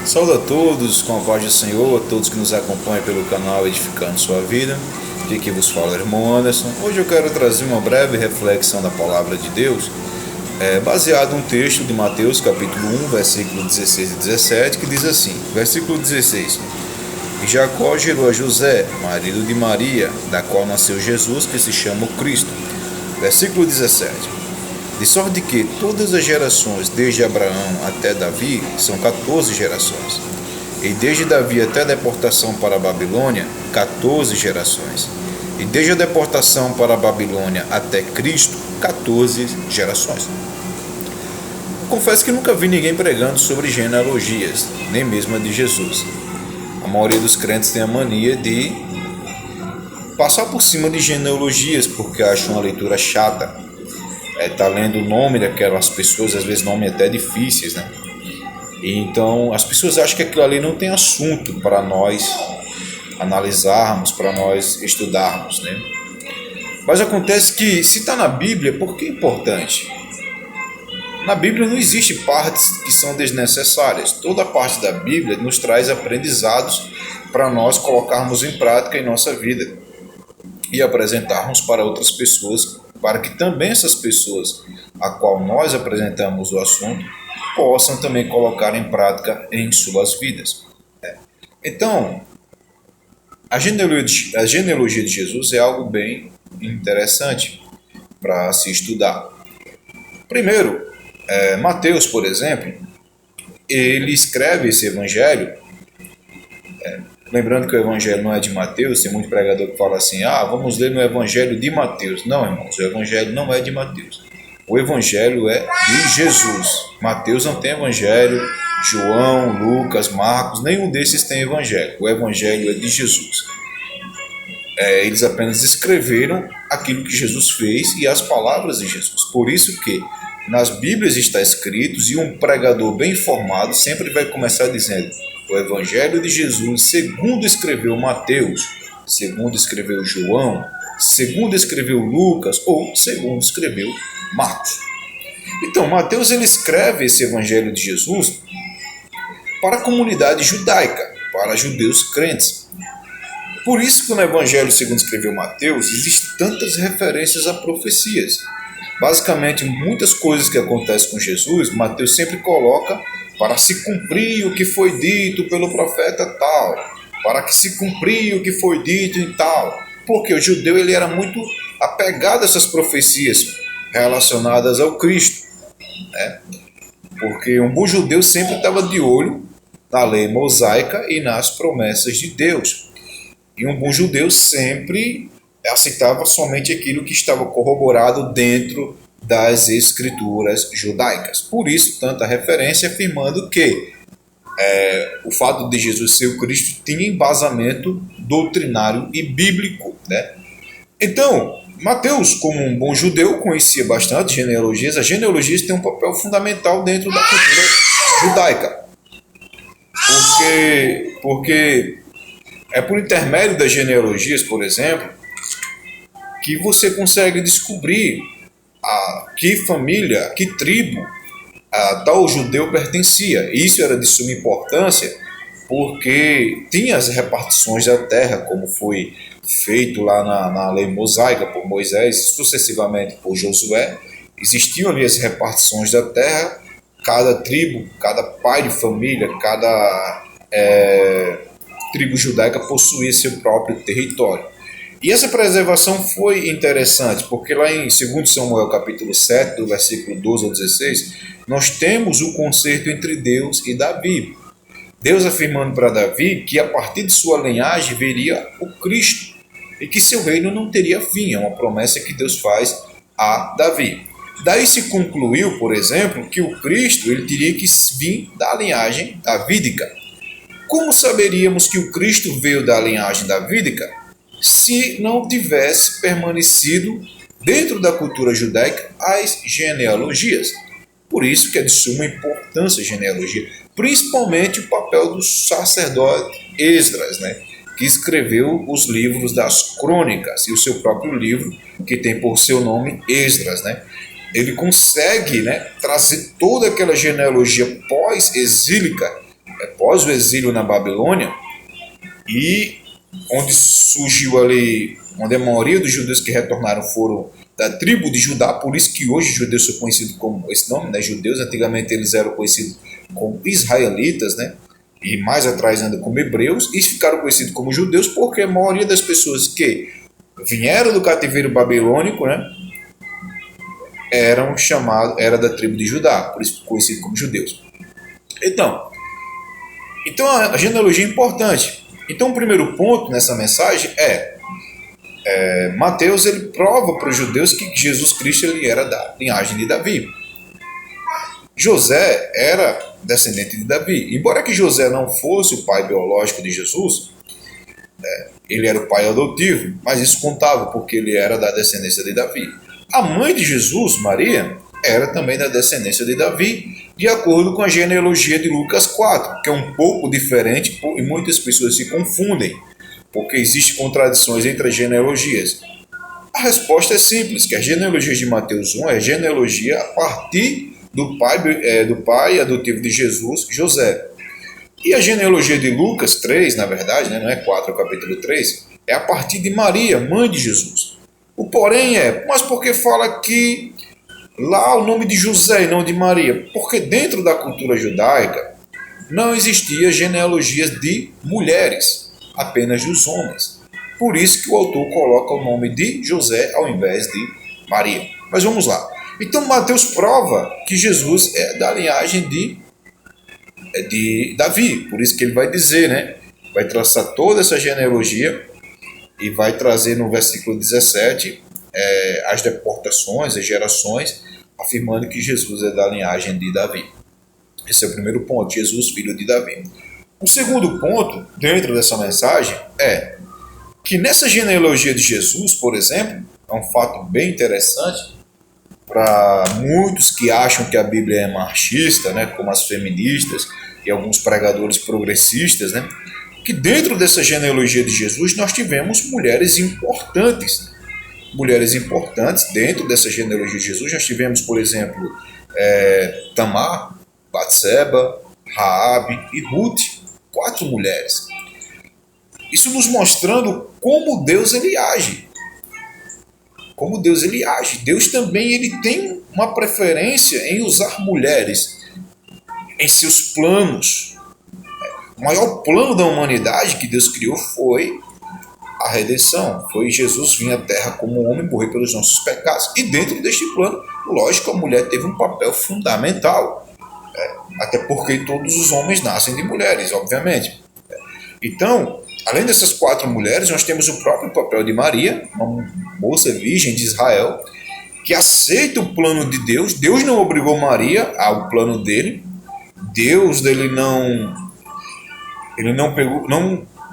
Saúde a todos, com a paz do Senhor, a todos que nos acompanham pelo canal Edificando Sua Vida. De aqui vos fala o irmão Anderson. Hoje eu quero trazer uma breve reflexão da Palavra de Deus, baseado num texto de Mateus capítulo 1, versículo 16 e 17, que diz assim, versículo 16: E Jacó gerou a José, marido de Maria, da qual nasceu Jesus, que se chama o Cristo. Versículo 17: De sorte que todas as gerações, desde Abraão até Davi, são 14 gerações. E desde Davi até a deportação para a Babilônia, 14 gerações. E desde a deportação para a Babilônia até Cristo, 14 gerações. Confesso que nunca vi ninguém pregando sobre genealogias, nem mesmo a de Jesus. A maioria dos crentes tem a mania de passar por cima de genealogias porque acham uma leitura chata. Tá lendo o nome daquelas pessoas, às vezes nomes até difíceis, né? E então as pessoas acham que aquilo ali não tem assunto para nós analisarmos, para nós estudarmos, né? Mas acontece que se está na Bíblia, por que é importante? Na Bíblia não existe partes que são desnecessárias. Toda parte da Bíblia nos traz aprendizados para nós colocarmos em prática em nossa vida e apresentarmos para outras pessoas, para que também essas pessoas a qual nós apresentamos o assunto possam também colocar em prática em suas vidas. Então, a genealogia de Jesus é algo bem interessante para se estudar. Primeiro, Mateus, por exemplo, ele escreve esse evangelho, lembrando que o evangelho não é de Mateus. Tem muito pregador que fala assim, vamos ler no evangelho de Mateus. Não, irmãos, o evangelho não é de Mateus. O evangelho é de Jesus. Mateus não tem evangelho, João, Lucas, Marcos, nenhum desses tem evangelho. O evangelho é de Jesus. Eles apenas escreveram aquilo que Jesus fez e as palavras de Jesus. Por isso que nas Bíblias está escrito, e um pregador bem informado sempre vai começar dizendo: o Evangelho de Jesus, segundo escreveu Mateus, segundo escreveu João, segundo escreveu Lucas, ou segundo escreveu Marcos. Então, Mateus ele escreve esse Evangelho de Jesus para a comunidade judaica, para judeus crentes. Por isso que no Evangelho segundo escreveu Mateus, existem tantas referências a profecias. Basicamente, muitas coisas que acontecem com Jesus, Mateus sempre coloca para se cumprir o que foi dito pelo profeta tal, para que se cumprir o que foi dito em tal. Porque o judeu ele era muito apegado a essas profecias relacionadas ao Cristo, né? Porque um bom judeu sempre estava de olho na lei mosaica e nas promessas de Deus. E um bom judeu sempre aceitava somente aquilo que estava corroborado dentro das escrituras judaicas. Por isso, tanta referência afirmando que o fato de Jesus ser o Cristo tinha embasamento doutrinário e bíblico, né? Então, Mateus, como um bom judeu, conhecia bastante genealogias. As genealogias têm um papel fundamental dentro da cultura judaica. Porque é por intermédio das genealogias, por exemplo, que você consegue descobrir a que família, a que tribo tal judeu pertencia. Isso era de suma importância porque tinha as repartições da terra, como foi feito lá na lei mosaica por Moisés, sucessivamente por Josué. Existiam ali as repartições da terra, cada tribo, cada pai de família, cada tribo judaica possuía seu próprio território. E essa preservação foi interessante, porque lá em 2 Samuel capítulo 7, do versículo 12 ao 16, nós temos o concerto entre Deus e Davi. Deus afirmando para Davi que a partir de sua linhagem viria o Cristo e que seu reino não teria fim. É uma promessa que Deus faz a Davi. Daí se concluiu, por exemplo, que o Cristo ele teria que vir da linhagem davídica. Como saberíamos que o Cristo veio da linhagem davídica se não tivesse permanecido dentro da cultura judaica as genealogias? Por isso que é de suma importância a genealogia, principalmente o papel do sacerdote Esdras, né, que escreveu os livros das crônicas e o seu próprio livro, que tem por seu nome Esdras, né? Ele consegue, né, trazer toda aquela genealogia pós-exílica pós o exílio na Babilônia, e onde surgiu ali, onde a maioria dos judeus que retornaram foram da tribo de Judá, por isso que hoje os judeus são conhecidos como esse nome, né, judeus. Antigamente eles eram conhecidos como israelitas, né, e mais atrás ainda como hebreus, e ficaram conhecidos como judeus porque a maioria das pessoas que vieram do cativeiro babilônico, né, era da tribo de Judá, por isso conhecido como judeus. Então a genealogia é importante. Então o primeiro ponto nessa mensagem Mateus ele prova para os judeus que Jesus Cristo ele era da linhagem de Davi. José era descendente de Davi. Embora que José não fosse o pai biológico de Jesus, ele era o pai adotivo, mas isso contava porque ele era da descendência de Davi. A mãe de Jesus, Maria, era também da descendência de Davi, de acordo com a genealogia de Lucas 4, que é um pouco diferente e muitas pessoas se confundem, porque existem contradições entre as genealogias. A resposta é simples, que a genealogia de Mateus 1 é a genealogia a partir do pai adotivo de Jesus, José. E a genealogia de Lucas 3, na verdade, né, não é 4, é o capítulo 3, é a partir de Maria, mãe de Jesus. O porém mas por que fala aqui lá o nome de José e não de Maria? Porque dentro da cultura judaica não existia genealogias de mulheres, apenas dos homens. Por isso que o autor coloca o nome de José ao invés de Maria. Mas vamos lá. Então Mateus prova que Jesus é da linhagem de Davi. Por isso que ele vai dizer, né? Vai traçar toda essa genealogia e vai trazer no versículo 17 as deportações, as gerações, afirmando que Jesus é da linhagem de Davi. Esse é o primeiro ponto, Jesus, filho de Davi. O segundo ponto, dentro dessa mensagem, é que nessa genealogia de Jesus, por exemplo, é um fato bem interessante para muitos que acham que a Bíblia é machista, né, como as feministas e alguns pregadores progressistas, né, que dentro dessa genealogia de Jesus nós tivemos mulheres importantes. Mulheres importantes dentro dessa genealogia de Jesus. Nós tivemos, por exemplo, Tamar, Batseba, Raabe e Ruth, 4 mulheres. Isso nos mostrando como Deus ele age. Como Deus ele age. Deus também ele tem uma preferência em usar mulheres em seus planos. O maior plano da humanidade que Deus criou foi a redenção. Foi Jesus vir à terra como homem e morrer pelos nossos pecados. E dentro deste plano, lógico, a mulher teve um papel fundamental. Até porque todos os homens nascem de mulheres, obviamente. Então, além dessas 4 mulheres, nós temos o próprio papel de Maria, uma moça virgem de Israel, que aceita o plano de Deus. Deus não obrigou Maria ao plano dele. Deus ele não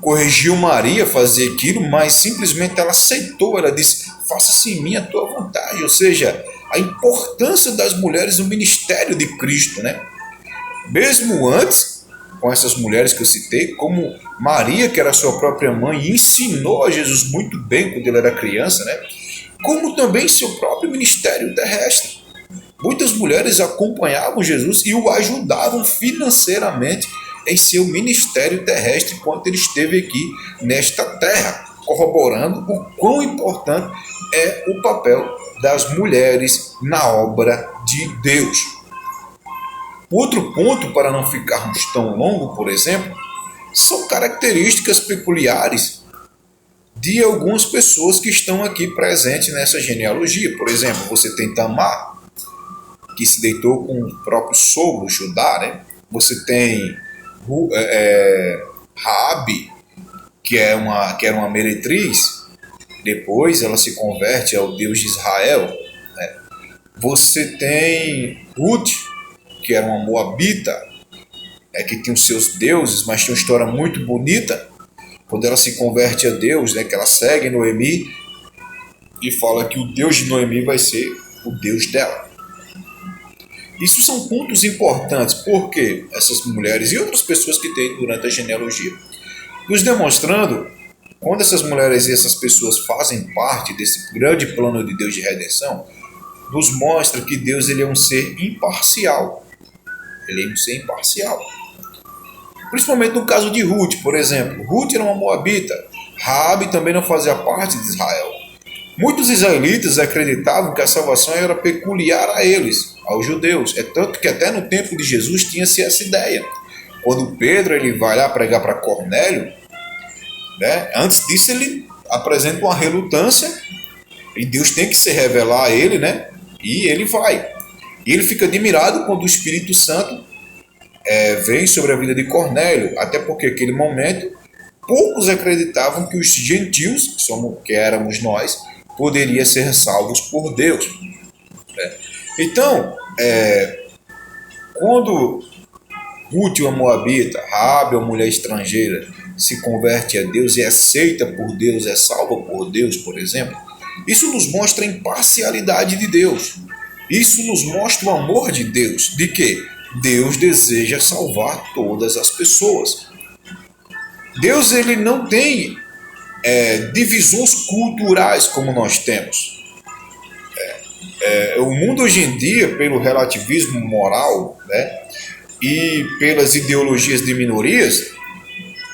corrigiu Maria a fazer aquilo, mas simplesmente ela aceitou. Ela disse: faça-se em mim a tua vontade. Ou seja, a importância das mulheres no ministério de Cristo, né? Mesmo antes, com essas mulheres que eu citei, como Maria, que era sua própria mãe, e ensinou a Jesus muito bem quando ele era criança, né? Como também seu próprio ministério terrestre. Muitas mulheres acompanhavam Jesus e o ajudavam financeiramente em seu ministério terrestre enquanto ele esteve aqui nesta terra, corroborando o quão importante é o papel das mulheres na obra de Deus. Outro ponto, para não ficarmos tão longo, por exemplo, são características peculiares de algumas pessoas que estão aqui presentes nessa genealogia. Por exemplo, você tem Tamar, que se deitou com o próprio sogro Judá, né? Você tem Raabe, que era uma meretriz, depois ela se converte ao Deus de Israel, né? Você tem Ruth, que era uma moabita, que tem os seus deuses, mas tem uma história muito bonita, quando ela se converte a Deus, né, que ela segue Noemi e fala que o Deus de Noemi vai ser o Deus dela. Isso são pontos importantes, porque essas mulheres e outras pessoas que tem durante a genealogia, nos demonstrando, quando essas mulheres e essas pessoas fazem parte desse grande plano de Deus de redenção, nos mostra que Deus ele é um ser imparcial. Ele é um ser imparcial. Principalmente no caso de Ruth, por exemplo. Ruth era uma moabita. Raabe também não fazia parte de Israel. Muitos israelitas acreditavam que a salvação era peculiar a eles, aos judeus. É tanto que até no tempo de Jesus tinha-se essa ideia. Quando Pedro ele vai lá pregar para Cornélio, né, antes disso ele apresenta uma relutância e Deus tem que se revelar a ele, né, e ele vai. E ele fica admirado quando o Espírito Santo vem sobre a vida de Cornélio, até porque naquele momento poucos acreditavam que os gentios, que éramos nós, poderiam ser salvos por Deus. Então, quando Ruth, uma moabita, Raabe, uma mulher estrangeira, se converte a Deus e é aceita por Deus, é salva por Deus, por exemplo, isso nos mostra a imparcialidade de Deus. Isso nos mostra o amor de Deus, de que Deus deseja salvar todas as pessoas. Deus ele não tem divisões culturais como nós temos. O mundo hoje em dia, pelo relativismo moral, né, e pelas ideologias de minorias,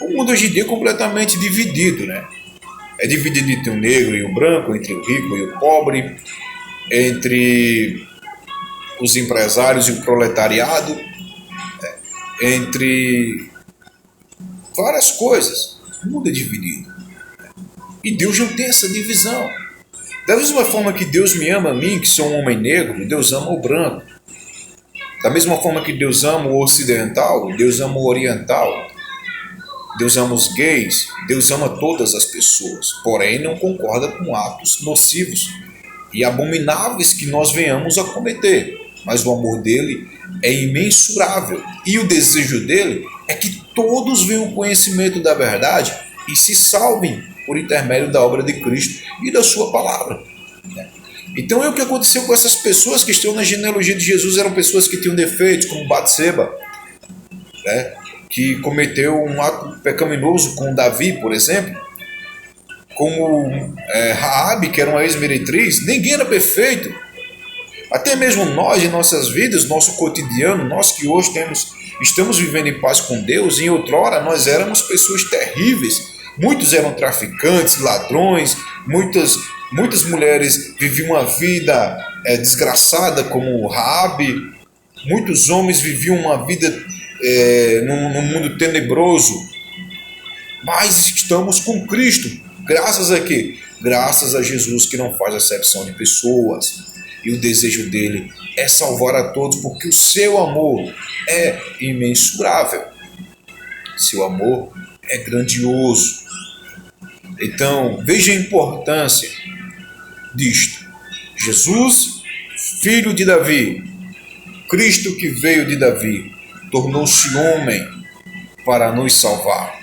o mundo hoje em dia é completamente dividido, né? É dividido entre o negro e o branco, entre o rico e o pobre, entre os empresários e o proletariado, entre várias coisas. O mundo é dividido. E Deus não tem essa divisão. Da mesma forma que Deus me ama a mim, que sou um homem negro, Deus ama o branco. Da mesma forma que Deus ama o ocidental, Deus ama o oriental. Deus ama os gays, Deus ama todas as pessoas, porém não concorda com atos nocivos e abomináveis que nós venhamos a cometer. Mas o amor dele é imensurável e o desejo dele é que todos venham ao conhecimento da verdade e se salvem por intermédio da obra de Cristo e da sua palavra. Então é o que aconteceu com essas pessoas que estão na genealogia de Jesus. Eram pessoas que tinham defeitos, como Batseba, né, que cometeu um ato pecaminoso com Davi, por exemplo, como Raabe, que era uma ex-meretriz. Ninguém era perfeito. Até mesmo nós, em nossas vidas, nosso cotidiano, nós que hoje estamos vivendo em paz com Deus, em outrora nós éramos pessoas terríveis. Muitos eram traficantes, ladrões, muitas mulheres viviam uma vida desgraçada como Raabe, muitos homens viviam uma vida num mundo tenebroso, mas estamos com Cristo, graças a quê? Graças a Jesus, que não faz acepção de pessoas, e o desejo dele é salvar a todos, porque o seu amor é imensurável, seu amor é grandioso. Então veja a importância disto. Jesus, filho de Davi, Cristo que veio de Davi, tornou-se homem para nos salvar.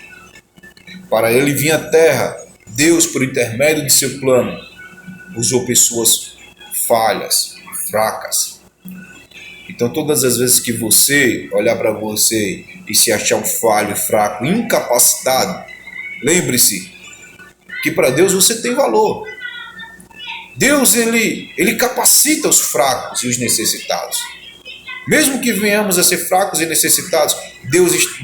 Para ele vir à terra, Deus, por intermédio de seu plano, usou pessoas falhas, fracas. Então todas as vezes que você olhar para você e se achar um falho, fraco, incapacitado, lembre-se que para Deus você tem valor. Deus ele capacita os fracos e os necessitados. Mesmo que venhamos a ser fracos e necessitados,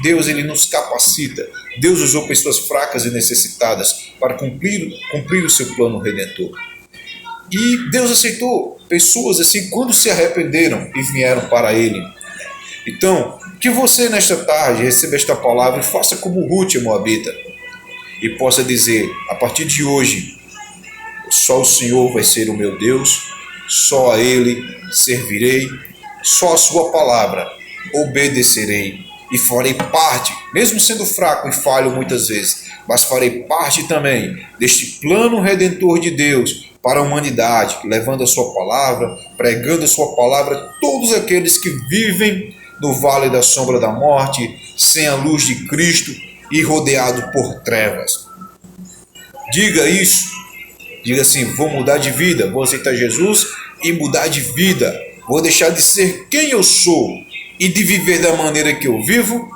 Deus ele nos capacita. Deus usou pessoas fracas e necessitadas para cumprir o seu plano redentor. E Deus aceitou pessoas assim quando se arrependeram e vieram para Ele. Então, que você nesta tarde receba esta palavra e faça como Ruth, a moabita, e possa dizer, a partir de hoje, só o Senhor vai ser o meu Deus, só a Ele servirei, só a sua palavra obedecerei e farei parte, mesmo sendo fraco e falho muitas vezes, mas farei parte também deste plano redentor de Deus para a humanidade, levando a sua palavra, pregando a sua palavra a todos aqueles que vivem no vale da sombra da morte, sem a luz de Cristo e rodeado por trevas. Diga isso, diga assim, vou mudar de vida, vou aceitar Jesus e mudar de vida, vou deixar de ser quem eu sou e de viver da maneira que eu vivo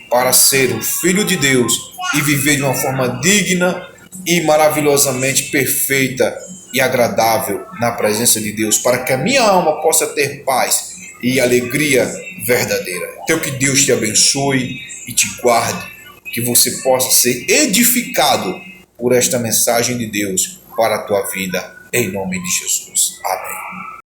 para ser um filho de Deus e viver de uma forma digna e maravilhosamente perfeita e agradável na presença de Deus, para que a minha alma possa ter paz e alegria verdadeira. Então que Deus te abençoe e te guarde, que você possa ser edificado por esta mensagem de Deus para a tua vida, em nome de Jesus. Amém.